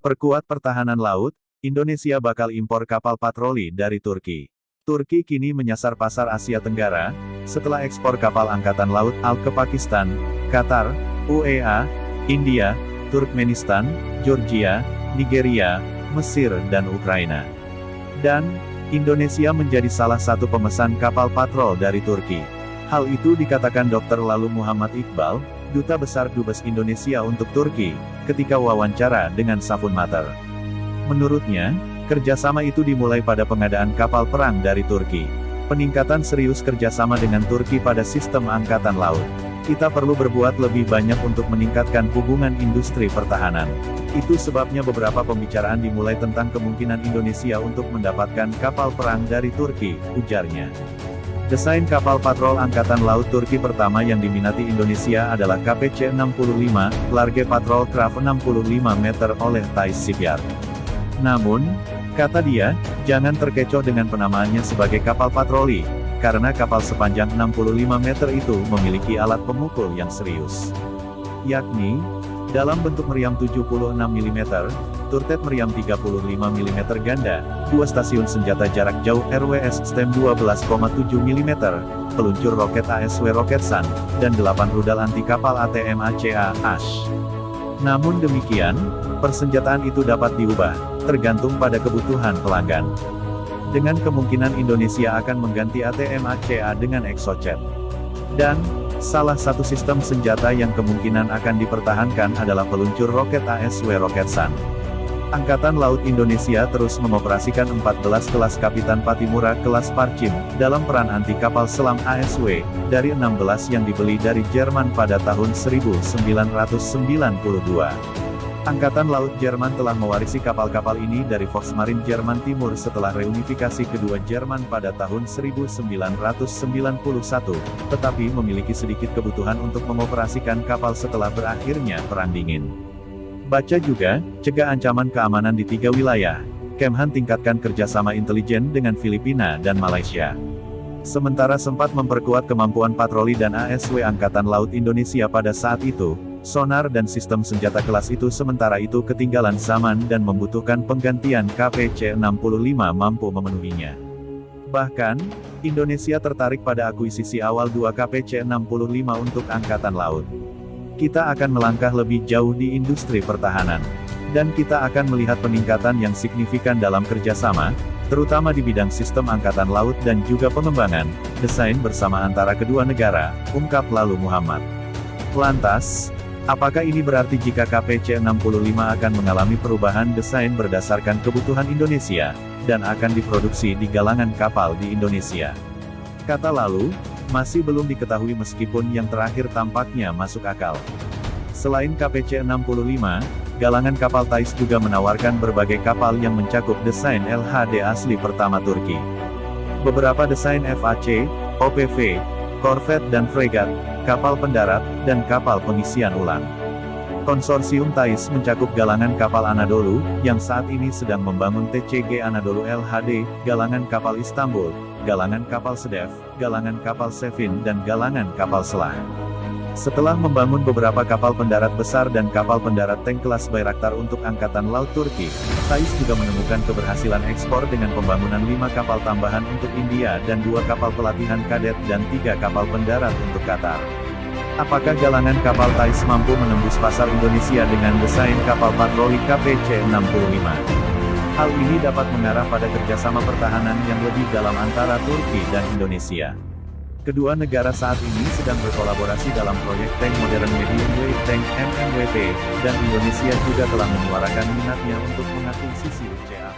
Perkuat pertahanan laut, Indonesia bakal impor kapal patroli dari Turki. Turki kini menyasar pasar Asia Tenggara, setelah ekspor kapal angkatan laut ALK ke Pakistan, Qatar, UEA, India, Turkmenistan, Georgia, Nigeria, Mesir dan Ukraina. Dan, Indonesia menjadi salah satu pemesan kapal patrol dari Turki. Hal itu dikatakan Dr. Lalu Muhammad Iqbal, Duta Besar Dubes Indonesia untuk Turki, ketika wawancara dengan Safun Mater. Menurutnya, kerjasama itu dimulai pada pengadaan kapal perang dari Turki. Peningkatan serius kerjasama dengan Turki pada sistem angkatan laut. Kita perlu berbuat lebih banyak untuk meningkatkan hubungan industri pertahanan. Itu sebabnya beberapa pembicaraan dimulai tentang kemungkinan Indonesia untuk mendapatkan kapal perang dari Turki, ujarnya. Desain kapal patrol angkatan laut Turki pertama yang diminati Indonesia adalah KPC-65, Large Patrol Craft 65 meter oleh Thais Shipyard. Namun, kata dia, jangan terkecoh dengan penamaannya sebagai kapal patroli, karena kapal sepanjang 65 meter itu memiliki alat pemukul yang serius. Yakni, dalam bentuk meriam 76 mm, turret meriam 35 mm ganda, 2 stasiun senjata jarak jauh RWS STEM 12,7 mm, peluncur roket ASW Roketsan, dan 8 rudal anti kapal ATM-ACA ASH. Namun demikian, persenjataan itu dapat diubah, tergantung pada kebutuhan pelanggan. Dengan kemungkinan Indonesia akan mengganti ATM-ACA dengan Exocet. Dan, salah satu sistem senjata yang kemungkinan akan dipertahankan adalah peluncur roket ASW Roketsan. Angkatan Laut Indonesia terus mengoperasikan 14 kelas Kapitan Patimura kelas Parchim, dalam peran anti kapal selam ASW, dari 16 yang dibeli dari Jerman pada tahun 1992. Angkatan Laut Jerman telah mewarisi kapal-kapal ini dari Volksmarine Jerman Timur setelah reunifikasi kedua Jerman pada tahun 1991, tetapi memiliki sedikit kebutuhan untuk mengoperasikan kapal setelah berakhirnya Perang Dingin. Baca juga, cegah ancaman keamanan di 3 wilayah. Kemhan tingkatkan kerjasama intelijen dengan Filipina dan Malaysia. Sementara sempat memperkuat kemampuan patroli dan ASW Angkatan Laut Indonesia pada saat itu, sonar dan sistem senjata kelas itu sementara itu ketinggalan zaman dan membutuhkan penggantian KPC-65 mampu memenuhinya. Bahkan, Indonesia tertarik pada akuisisi awal 2 KPC-65 untuk Angkatan Laut. Kita akan melangkah lebih jauh di industri pertahanan. Dan kita akan melihat peningkatan yang signifikan dalam kerjasama, terutama di bidang sistem angkatan laut dan juga pengembangan, desain bersama antara kedua negara, ungkap Lalu Muhammad. Lantas, apakah ini berarti jika KPC-65 akan mengalami perubahan desain berdasarkan kebutuhan Indonesia, dan akan diproduksi di galangan kapal di Indonesia? Kata Lalu, masih belum diketahui meskipun yang terakhir tampaknya masuk akal. Selain KPC-65, galangan kapal Thais juga menawarkan berbagai kapal yang mencakup desain LHD asli pertama Turki. Beberapa desain FAC, OPV, korvet dan fregat, kapal pendarat, dan kapal pengisian ulang. Konsorsium Thais mencakup galangan kapal Anadolu, yang saat ini sedang membangun TCG Anadolu LHD, galangan kapal Istanbul, galangan kapal Sedef, galangan kapal Sevin dan galangan kapal Selah. Setelah membangun beberapa kapal pendarat besar dan kapal pendarat tank kelas Bayraktar untuk Angkatan Laut Turki, Thais juga menemukan keberhasilan ekspor dengan pembangunan 5 kapal tambahan untuk India dan 2 kapal pelatihan kadet dan 3 kapal pendarat untuk Qatar. Apakah galangan kapal Thais mampu menembus pasar Indonesia dengan desain kapal patroli KPC-65? Hal ini dapat mengarah pada kerjasama pertahanan yang lebih dalam antara Turki dan Indonesia. Kedua negara saat ini sedang berkolaborasi dalam proyek tank modern medium weight tank MMWT, dan Indonesia juga telah menyuarakan minatnya untuk mengakuisisi UCA.